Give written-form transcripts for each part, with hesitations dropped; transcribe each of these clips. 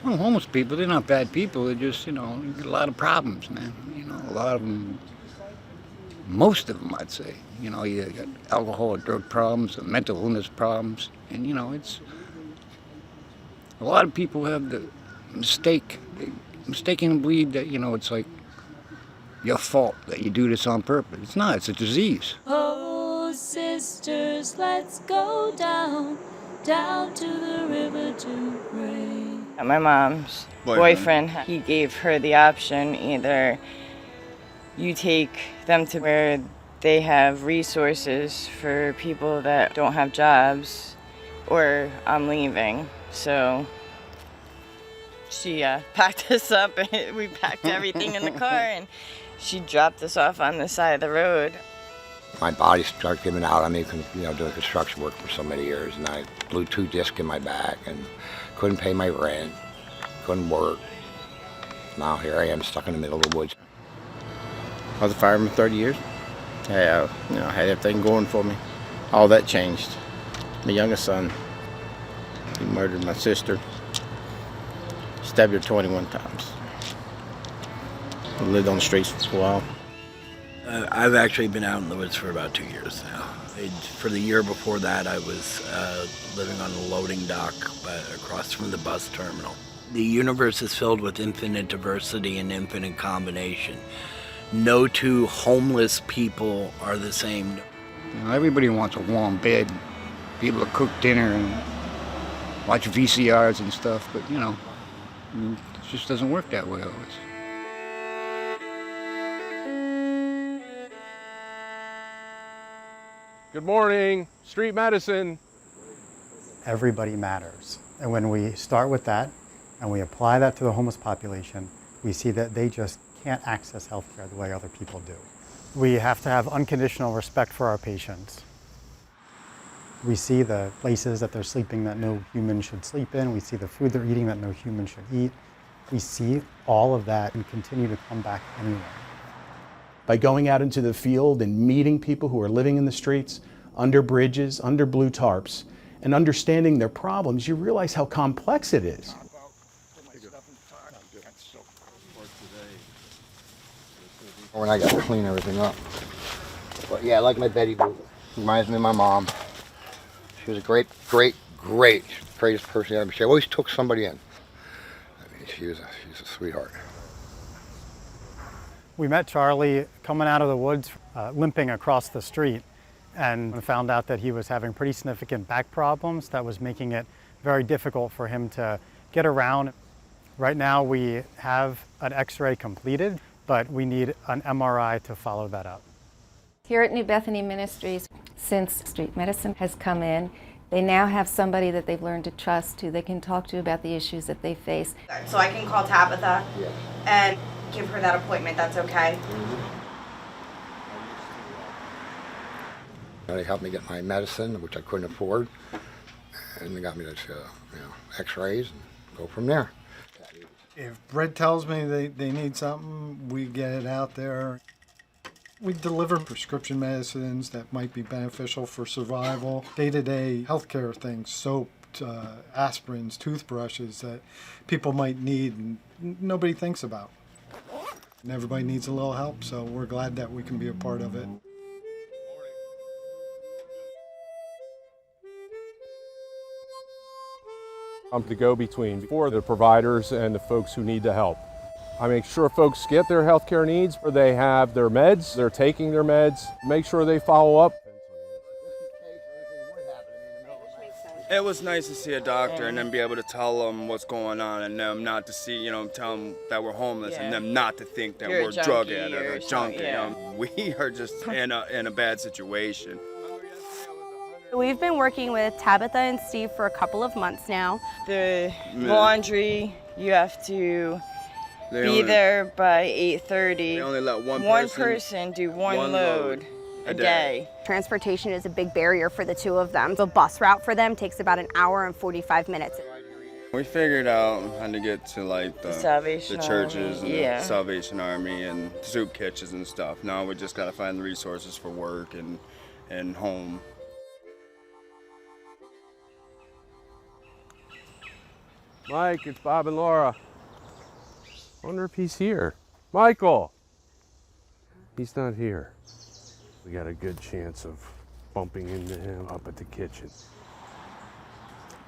Well, homeless people, they're not bad people. They're just, you get a lot of problems, man. A lot of them, most of them, I'd say. You got alcohol or drug problems, or mental illness problems. And, it's a lot of people have the they mistakenly believe that, it's like your fault that you do this on purpose. It's not, it's a disease. Oh, sisters, let's go down, down to the river to pray. My mom's boyfriend, he gave her the option, either you take them to where they have resources for people that don't have jobs, or I'm leaving. So she packed us up, and we packed everything in the car, and she dropped us off on the side of the road. My body started giving out. I mean, doing construction work for so many years, and I blew 2 discs in my back and couldn't pay my rent, couldn't work. Now here I am stuck in the middle of the woods. I was a fireman 30 years. I had everything going for me. All that changed. My youngest son, he murdered my sister, stabbed her 21 times. I lived on the streets for a while. I've actually been out in the woods for about 2 years now. For the year before that, I was living on the loading dock across from the bus terminal. The universe is filled with infinite diversity and infinite combination. No two homeless people are the same. Everybody wants a warm bed, be able to cook dinner and watch VCRs and stuff, but, it just doesn't work that way always. Good morning, Street Medicine. Everybody matters. And when we start with that and we apply that to the homeless population, we see that they just can't access healthcare the way other people do. We have to have unconditional respect for our patients. We see the places that they're sleeping that no human should sleep in. We see the food they're eating that no human should eat. We see all of that and continue to come back anyway. By going out into the field and meeting people who are living in the streets, under bridges, under blue tarps, and understanding their problems, you realize how complex it is. When I got to clean everything up. But yeah, I like my Betty Boop. Reminds me of my mom. She was a greatest person ever. She always took somebody in. I mean, she's a sweetheart. We met Charlie coming out of the woods, limping across the street, and found out that he was having pretty significant back problems that was making it very difficult for him to get around. Right now we have an X-ray completed, but we need an MRI to follow that up. Here at New Bethany Ministries, since Street Medicine has come in, they now have somebody that they've learned to trust, who they can talk to about the issues that they face. So I can call Tabitha and give her that appointment, that's okay? They helped me get my medicine, which I couldn't afford, and they got me to X-rays and go from there. If Brett tells me they need something, we get it out there. We deliver prescription medicines that might be beneficial for survival, day-to-day healthcare things, soap, aspirins, toothbrushes that people might need and nobody thinks about. And everybody needs a little help, so we're glad that we can be a part of it. I'm the go-between for the providers and the folks who need the help. I make sure folks get their health care needs, or they have their meds, they're taking their meds, make sure they follow up. It was nice to see a doctor and then be able to tell them what's going on, and them not to see, tell them that we're homeless, and them not to think that we're drug addicts or junkie. We are just in a bad situation. We've been working with Tabitha and Steve for a couple of months now. The laundry, you have to be there by 8:30. They only let one person do one load a day. Transportation is a big barrier for the two of them. The bus route for them takes about an hour and 45 minutes. We figured out how to get to Salvation the churches Army, and the Salvation Army and soup kitchens and stuff. Now we just got to find the resources for work and home. Mike, it's Bob and Laura. Wonder if he's here. Michael! He's not here. We got a good chance of bumping into him up at the kitchen.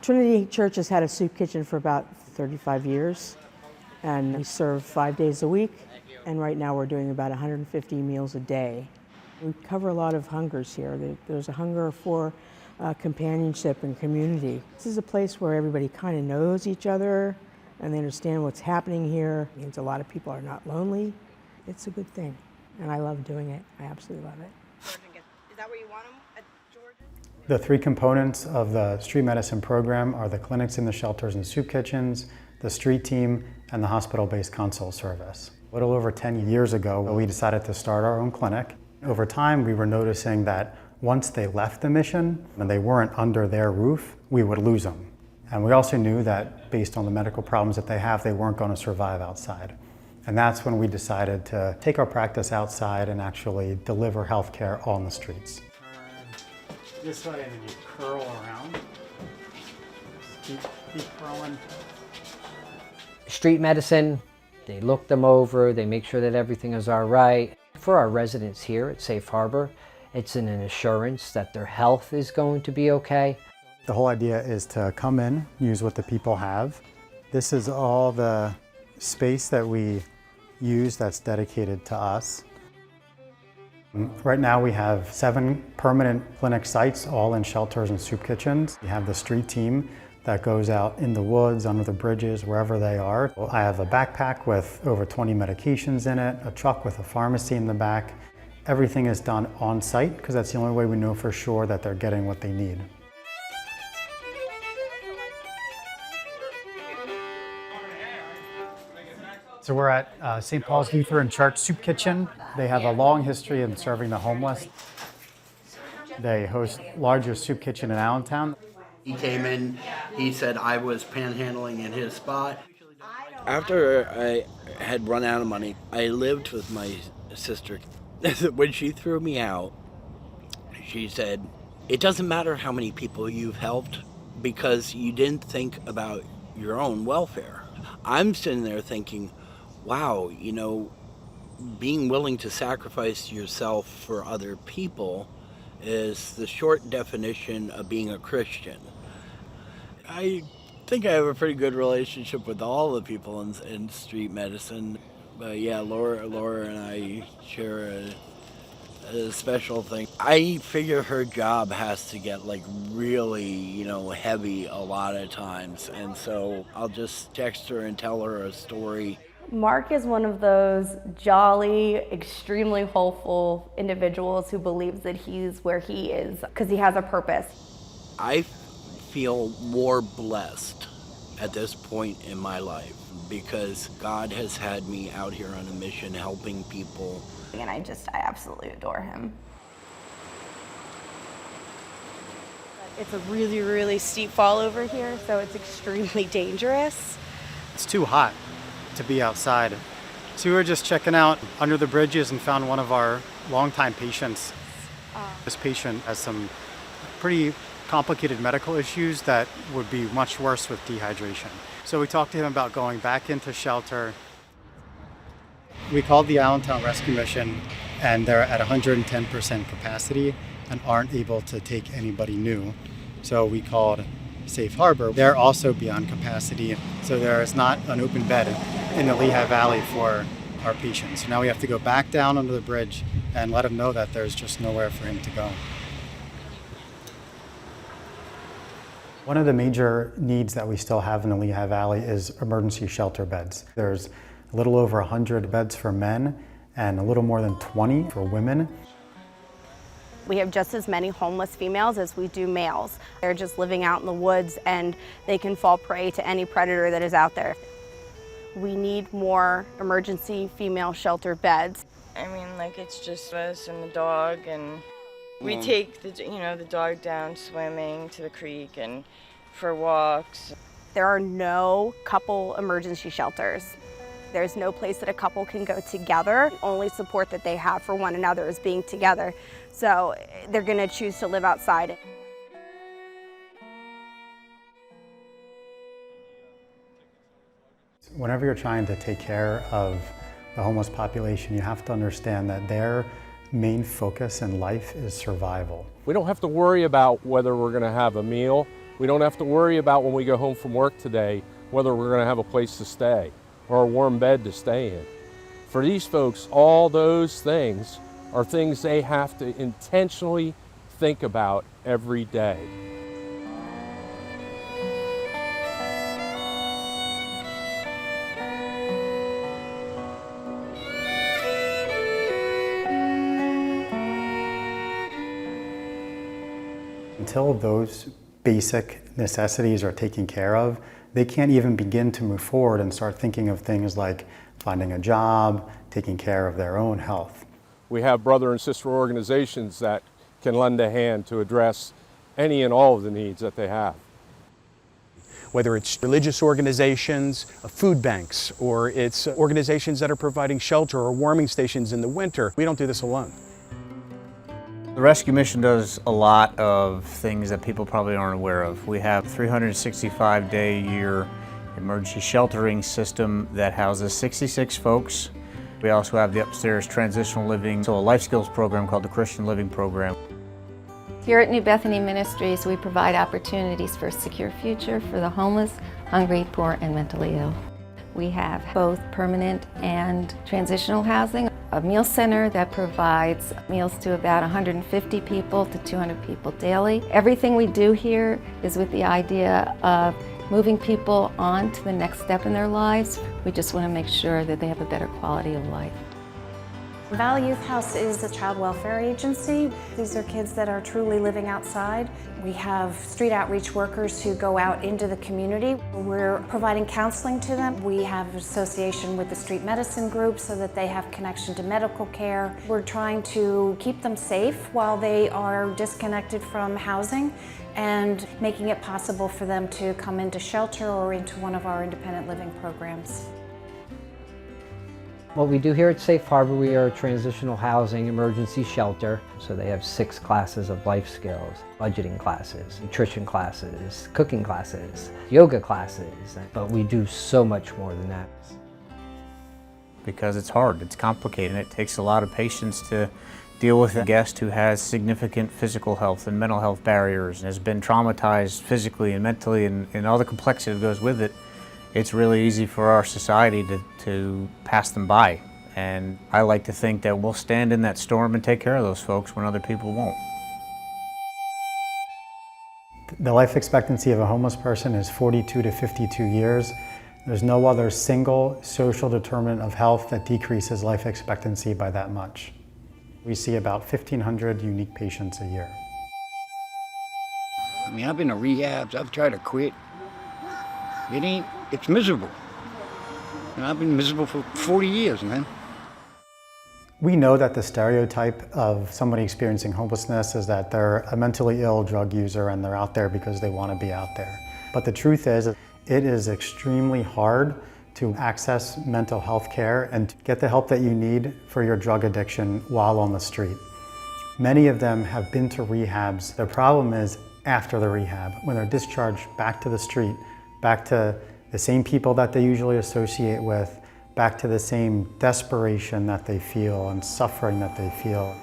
Trinity Church has had a soup kitchen for about 35 years, and we serve 5 days a week, and right now we're doing about 150 meals a day. We cover a lot of hungers here. There's a hunger for companionship and community. This is a place where everybody kind of knows each other, and they understand what's happening here. It means a lot of people are not lonely. It's a good thing, and I love doing it. I absolutely love it. Is that where you want them at Georgia? The three components of the street medicine program are the clinics in the shelters and soup kitchens, the street team, and the hospital-based consult service. A little over 10 years ago, we decided to start our own clinic. Over time, we were noticing that once they left the mission and they weren't under their roof, we would lose them. And we also knew that based on the medical problems that they have, they weren't going to survive outside. And that's when we decided to take our practice outside and actually deliver health care on the streets. This way, and then you curl around. Keep curling. Street medicine, they look them over, they make sure that everything is all right. For our residents here at Safe Harbor, it's an assurance that their health is going to be okay. The whole idea is to come in, use what the people have. This is all the space that we use that's dedicated to us. Right now we have 7 permanent clinic sites, all in shelters and soup kitchens. We have the street team that goes out in the woods, under the bridges, wherever they are. I have a backpack with over 20 medications in it, a truck with a pharmacy in the back. Everything is done on site because that's the only way we know for sure that they're getting what they need. So we're at St. Paul's Lutheran Church Soup Kitchen. They have a long history in serving the homeless. They host largest soup kitchen in Allentown. He came in, he said I was panhandling in his spot. After I had run out of money, I lived with my sister. When she threw me out, she said, it doesn't matter how many people you've helped because you didn't think about your own welfare. I'm sitting there thinking, wow, you know, being willing to sacrifice yourself for other people is the short definition of being a Christian. I think I have a pretty good relationship with all the people in street medicine. But yeah, Laura and I share a special thing. I figure her job has to get like really, you know, heavy a lot of times. And so I'll just text her and tell her a story. Mark is one of those jolly, extremely hopeful individuals who believes that he's where he is because he has a purpose. I feel more blessed at this point in my life because God has had me out here on a mission helping people. And I absolutely adore him. It's a really, really steep fall over here, so it's extremely dangerous. It's too hot to be outside. So we were just checking out under the bridges and found one of our longtime patients. This patient has some pretty complicated medical issues that would be much worse with dehydration. So we talked to him about going back into shelter. We called the Allentown Rescue Mission and they're at 110% capacity and aren't able to take anybody new. So we called Safe Harbor. They're also beyond capacity, so there is not an open bed in the Lehigh Valley for our patients. So now we have to go back down under the bridge and let him know that there's just nowhere for him to go. One of the major needs that we still have in the Lehigh Valley is emergency shelter beds. There's a little over 100 beds for men and a little more than 20 for women. We have just as many homeless females as we do males. They're just living out in the woods and they can fall prey to any predator that is out there. We need more emergency female shelter beds. I mean, like, it's just us and the dog, and we take the dog down swimming to the creek and for walks. There are no couple emergency shelters. There's no place that a couple can go together. The only support that they have for one another is being together. So they're going to choose to live outside. Whenever you're trying to take care of the homeless population, you have to understand that their main focus in life is survival. We don't have to worry about whether we're going to have a meal. We don't have to worry about when we go home from work today whether we're going to have a place to stay or a warm bed to stay in. For these folks, all those things are things they have to intentionally think about every day. Until those basic necessities are taken care of, they can't even begin to move forward and start thinking of things like finding a job, taking care of their own health. We have brother and sister organizations that can lend a hand to address any and all of the needs that they have. Whether it's religious organizations, food banks, or it's organizations that are providing shelter or warming stations in the winter, we don't do this alone. The Rescue Mission does a lot of things that people probably aren't aware of. We have a 365-day-a-year emergency sheltering system that houses 66 folks. We also have the upstairs transitional living, so a life skills program called the Christian Living Program. Here at New Bethany Ministries, we provide opportunities for a secure future for the homeless, hungry, poor, and mentally ill. We have both permanent and transitional housing, a meal center that provides meals to about 150 people to 200 people daily. Everything we do here is with the idea of moving people on to the next step in their lives. We just want to make sure that they have a better quality of life. Valley Youth House is a child welfare agency. These are kids that are truly living outside. We have street outreach workers who go out into the community. We're providing counseling to them. We have an association with the street medicine group so that they have connection to medical care. We're trying to keep them safe while they are disconnected from housing and making it possible for them to come into shelter or into one of our independent living programs. What we do here at Safe Harbor, we are a transitional housing emergency shelter. So they have 6 classes of life skills, budgeting classes, nutrition classes, cooking classes, yoga classes. But we do so much more than that. Because it's hard, it's complicated, it takes a lot of patience to deal with a guest who has significant physical health and mental health barriers and has been traumatized physically and mentally and all the complexity that goes with it. It's really easy for our society to pass them by. And I like to think that we'll stand in that storm and take care of those folks when other people won't. The life expectancy of a homeless person is 42 to 52 years. There's no other single social determinant of health that decreases life expectancy by that much. We see about 1,500 unique patients a year. I mean, I've been to rehabs, I've tried to quit. It's miserable. And I've been miserable for 40 years, man. We know that the stereotype of somebody experiencing homelessness is that they're a mentally ill drug user and they're out there because they want to be out there. But the truth is, it is extremely hard to access mental health care and to get the help that you need for your drug addiction while on the street. Many of them have been to rehabs. The problem is after the rehab, when they're discharged back to the street, back to the same people that they usually associate with, back to the same desperation that they feel and suffering that they feel.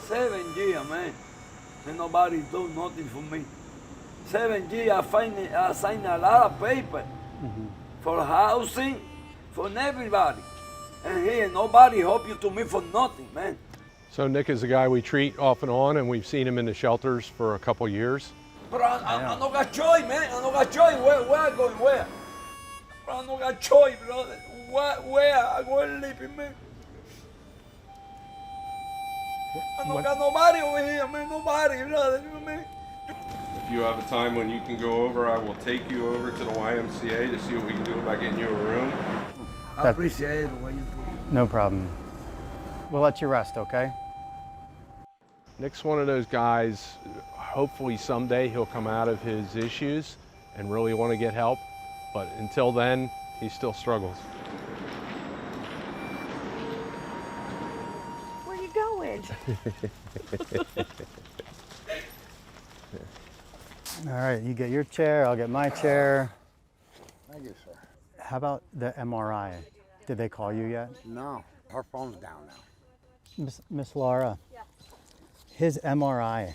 7 years, man, and nobody do nothing for me. 7 years, I signed a lot of paper for housing, for everybody. And here, nobody help you to me for nothing, man. So Nick is a guy we treat off and on, and we've seen him in the shelters for a couple years. But I no got choice, man. I no got choice. Where I going? Where? I no got choice, brother. Where I going to live, man? I no got nobody over here, man. Nobody, brother. Man. If you have a time when you can go over, I will take you over to the YMCA to see what we can do about getting you a room. I appreciate what you do. No problem. We'll let you rest, okay? Nick's one of those guys, hopefully someday he'll come out of his issues and really want to get help, but until then, he still struggles. Where are you going? All right, you get your chair, I'll get my chair. Thank you, sir. How about the MRI? Did they call you yet? No, her phone's down now. Miss Laura, his MRI.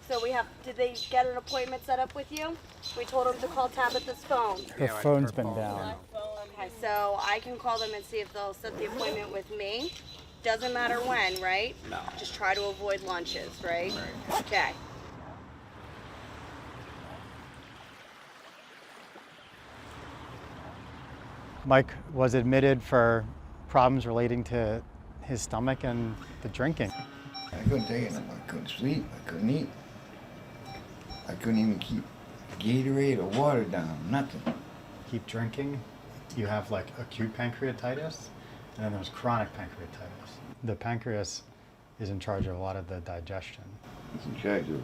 So did they get an appointment set up with you? We told them to call Tabitha's phone. Her phone's been down. Okay, so I can call them and see if they'll set the appointment with me. Doesn't matter when, right? No. Just try to avoid lunches, right? Okay. Mike was admitted for problems relating to his stomach and the drinking. I couldn't take it. I couldn't sleep. I couldn't eat. I couldn't even keep Gatorade or water down. Nothing. Keep drinking, you have like acute pancreatitis, and then there's chronic pancreatitis. The pancreas is in charge of a lot of the digestion. It's in charge of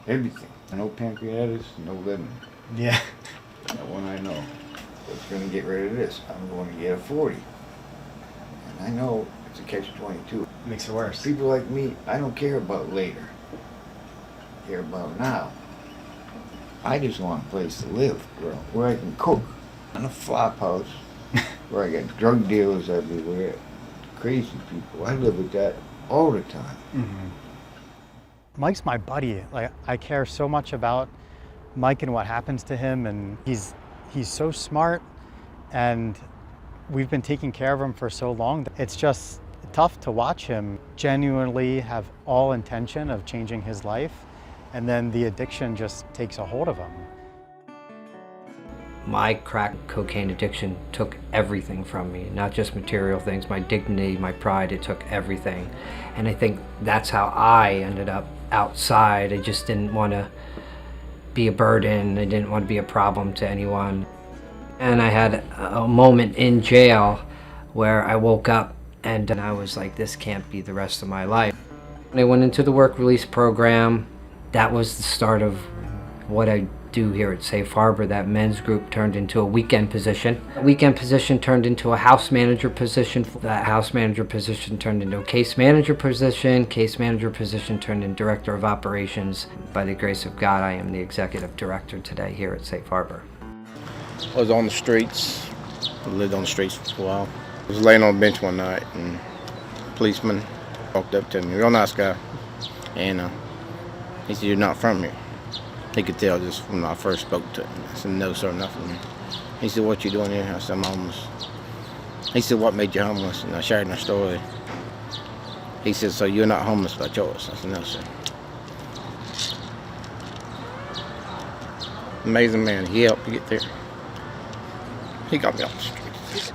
everything. No pancreatitis, no lemon. Yeah. That one I know. It's going to get rid of this. I'm going to get a 40. And I know it's a catch-22. Makes it worse. People like me, I don't care about later. I care about now. I just want a place to live where I can cook. In a flop house where I got drug dealers everywhere, crazy people. I live with that all the time. Mm-hmm. Mike's my buddy. Like, I care so much about Mike and what happens to him, and he's so smart, and we've been taking care of him for so long. It's just tough to watch him genuinely have all intention of changing his life, and then the addiction just takes a hold of him. My crack cocaine addiction took everything from me, not just material things, my dignity, my pride, it took everything. And I think that's how I ended up outside. I just didn't want to be a burden, I didn't want to be a problem to anyone. And I had a moment in jail where I woke up and I was like, this can't be the rest of my life. When I went into the work release program, that was the start of what I do here at Safe Harbor. That men's group turned into a weekend position. That weekend position turned into a house manager position. That house manager position turned into a case manager position. Case manager position turned into director of operations. By the grace of God, I am the executive director today here at Safe Harbor. I was on the streets. I lived on the streets for a while. I was laying on a bench one night and a policeman walked up to me, real nice guy, and he said, "You're not from here." He could tell just when I first spoke to him. I said, "No, sir, nothing." He said, "What you doing here?" I said, "I'm homeless." He said, "What made you homeless?" And I shared my story. He said, "So you're not homeless by choice?" I said, "No, sir." Amazing man. He helped me get there. He got me off the streets.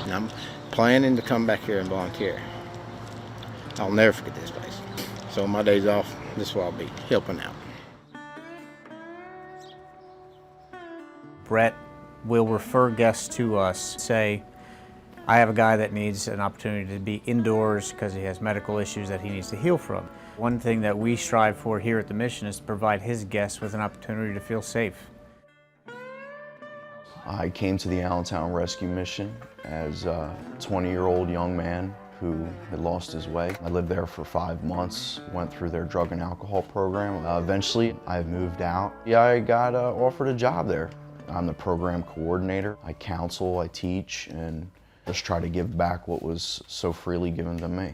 And I'm planning to come back here and volunteer. I'll never forget this place. So on my days off, this is where I'll be helping out. Brett will refer guests to us, say, I have a guy that needs an opportunity to be indoors because he has medical issues that he needs to heal from. One thing that we strive for here at the mission is to provide his guests with an opportunity to feel safe. I came to the Allentown Rescue Mission as a 20-year-old young man who had lost his way. I lived there for 5 months, went through their drug and alcohol program. Eventually, I moved out. Yeah, I got offered a job there. I'm the program coordinator. I counsel, I teach, and just try to give back what was so freely given to me.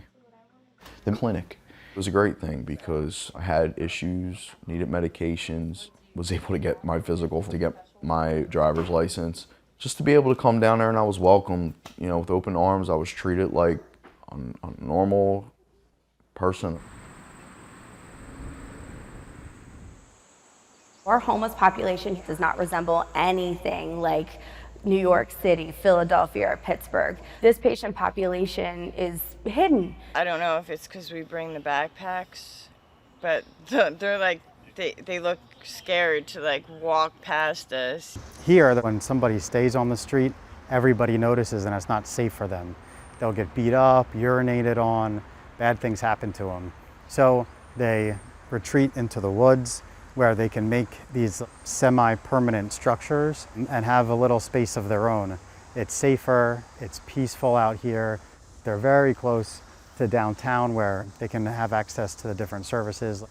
The clinic was a great thing because I had issues, needed medications, was able to get my physical, to get my driver's license, just to be able to come down there, and I was welcomed, you know, with open arms. I was treated like a normal person. Our homeless population does not resemble anything like New York City, Philadelphia, or Pittsburgh. This patient population is hidden. I don't know if it's because we bring the backpacks, but they're like, they look scared to like walk past us. Here, when somebody stays on the street, everybody notices and it's not safe for them. They'll get beat up, urinated on, bad things happen to them. So they retreat into the woods where they can make these semi-permanent structures and have a little space of their own. It's safer, it's peaceful out here. They're very close to downtown where they can have access to the different services.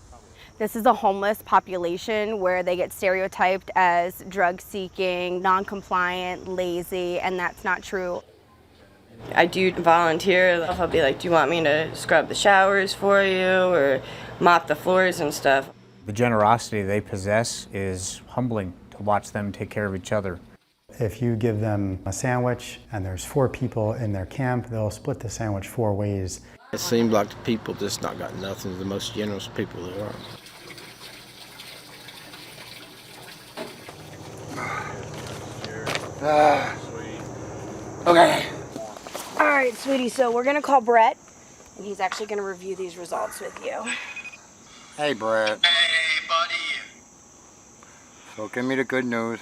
This is a homeless population where they get stereotyped as drug-seeking, non-compliant, lazy, and that's not true. I do volunteer. I'll be like, do you want me to scrub the showers for you or mop the floors and stuff? The generosity they possess is humbling to watch them take care of each other. If you give them a sandwich and there's 4 people in their camp, they'll split the sandwich 4 ways. It seems like the people just not got nothing. They're the most generous people there are. Okay. All right, sweetie, so we're gonna call Brett, and he's actually gonna review these results with you. Hey, Brett. Hey, buddy. So give me the good news.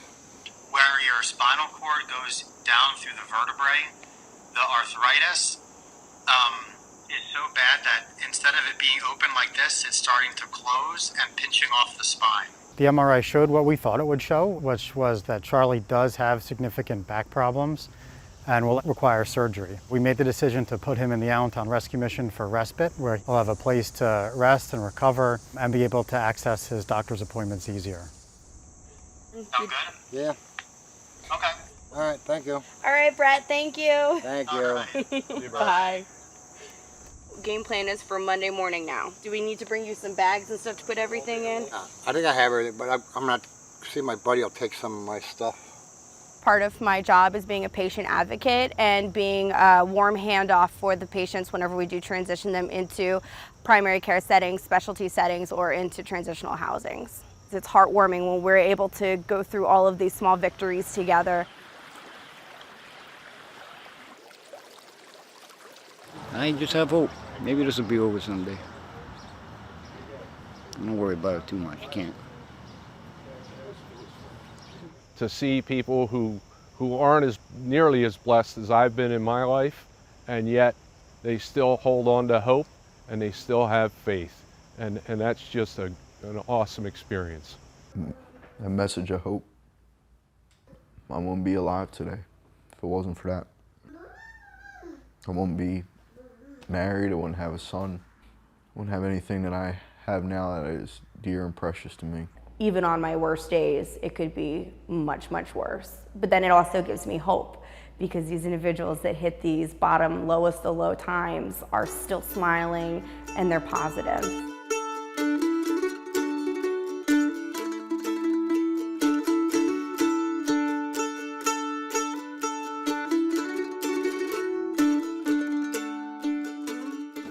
Where your spinal cord goes down through the vertebrae, the arthritis is so bad that instead of it being open like this, it's starting to close and pinching off the spine. The MRI showed what we thought it would show, which was that Charlie does have significant back problems and will require surgery. We made the decision to put him in the Allentown Rescue Mission for respite, where he'll have a place to rest and recover and be able to access his doctor's appointments easier. Sound good? Yeah. Okay. All right, thank you. All right, Brett, thank you. Thank you. Bye. Game plan is for Monday morning now. Do we need to bring you some bags and stuff to put everything in? I think I have everything, but I'm not, see my buddy will take some of my stuff. Part of my job is being a patient advocate and being a warm handoff for the patients whenever we do transition them into primary care settings, specialty settings, or into transitional housings. It's heartwarming when we're able to go through all of these small victories together. I just have hope. Maybe this will be over someday. Don't worry about it too much. You can't. To see people who aren't as nearly as blessed as I've been in my life, and yet they still hold on to hope and they still have faith. And that's just an awesome experience. A message of hope. I wouldn't be alive today if it wasn't for that. I wouldn't be married, I wouldn't have a son, I wouldn't have anything that I have now that is dear and precious to me. Even on my worst days, it could be much, much worse. But then it also gives me hope because these individuals that hit these bottom, lowest of low times are still smiling and they're positive.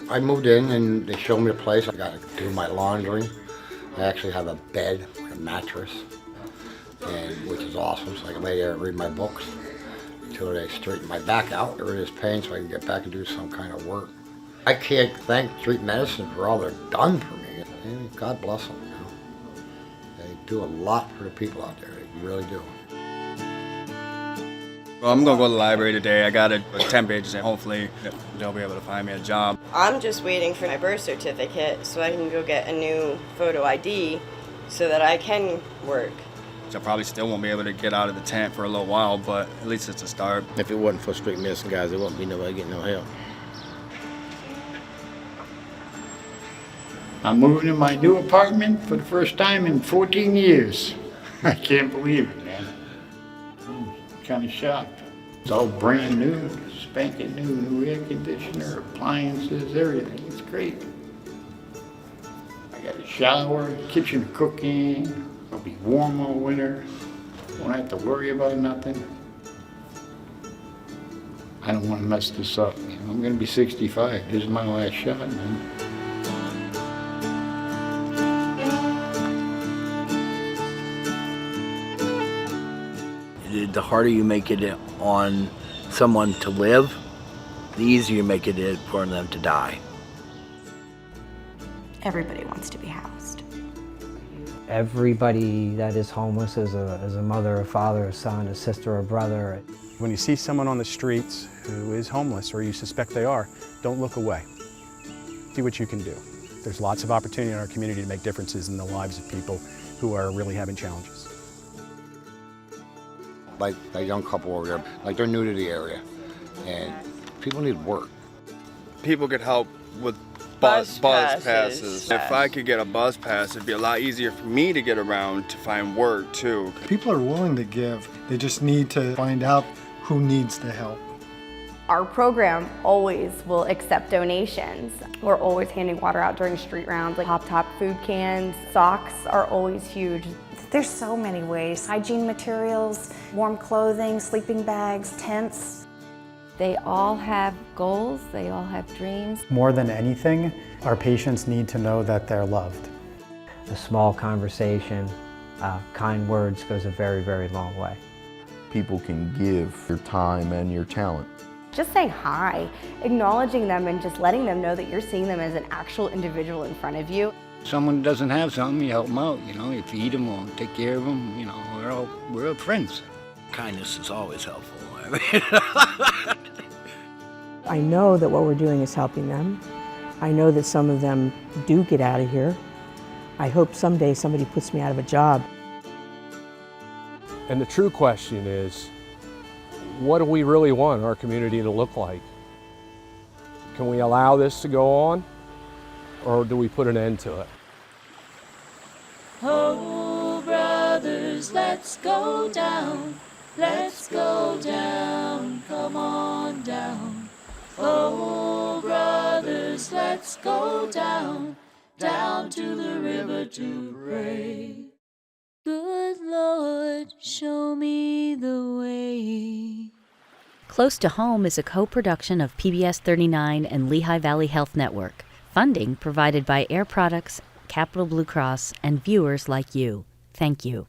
I moved in and they showed me a place. I got to do my laundry. I actually have a bed, a mattress, and which is awesome. So I can lay there and read my books until they straighten my back out, get rid of this pain so I can get back and do some kind of work. I can't thank Street Medicine for all they've done for me. And God bless them. You know? They do a lot for the people out there. They really do. Well, I'm gonna go to the library today. I got a 10 pages and hopefully they'll be able to find me a job. I'm just waiting for my birth certificate so I can go get a new photo ID so that I can work. I probably still won't be able to get out of the tent for a little while, but at least it's a start. If it wasn't for Street Medicine guys, there wouldn't be nobody getting no help. I'm moving to my new apartment for the first time in 14 years. I can't believe it, man. I'm kind of shocked. It's all brand new, spanking new air conditioner, appliances, everything. It's great. I got a shower, kitchen cooking. It'll be warm all winter. Won't have to worry about nothing. I don't want to mess this up. You know, I'm going to be 65. This is my last shot, man. The harder you make it on someone to live, the easier you make it for them to die. Everybody wants to be housed. Everybody that is homeless is a mother, a father, a son, a sister, a brother. When you see someone on the streets who is homeless or you suspect they are, don't look away. See what you can do. There's lots of opportunity in our community to make differences in the lives of people who are really having challenges. Like that young couple over there, like they're new to the area and people need work. People get help with bus passes. If I could get a bus pass, it'd be a lot easier for me to get around to find work too. People are willing to give. They just need to find out who needs the help. Our program always will accept donations. We're always handing water out during street rounds, like Hop Top food cans. Socks are always huge. There's so many ways. Hygiene materials, warm clothing, sleeping bags, tents. They all have goals, they all have dreams. More than anything, our patients need to know that they're loved. A small conversation, kind words goes a very, very long way. People can give your time and your talent. Just saying hi, acknowledging them and just letting them know that you're seeing them as an actual individual in front of you. Someone doesn't have something, you help them out, you know, you feed them or take care of them, you know, we're all friends. Kindness is always helpful. I know that what we're doing is helping them. I know that some of them do get out of here. I hope someday somebody puts me out of a job. And the true question is, what do we really want our community to look like? Can we allow this to go on, or do we put an end to it? Oh, brothers, let's go down. Let's go down. Come on down. Oh, brothers, let's go down. Down to the river to pray. Good Lord, show me the way. Close to Home is a co-production of PBS 39 and Lehigh Valley Health Network. Funding provided by Air Products, Capital Blue Cross, and viewers like you. Thank you.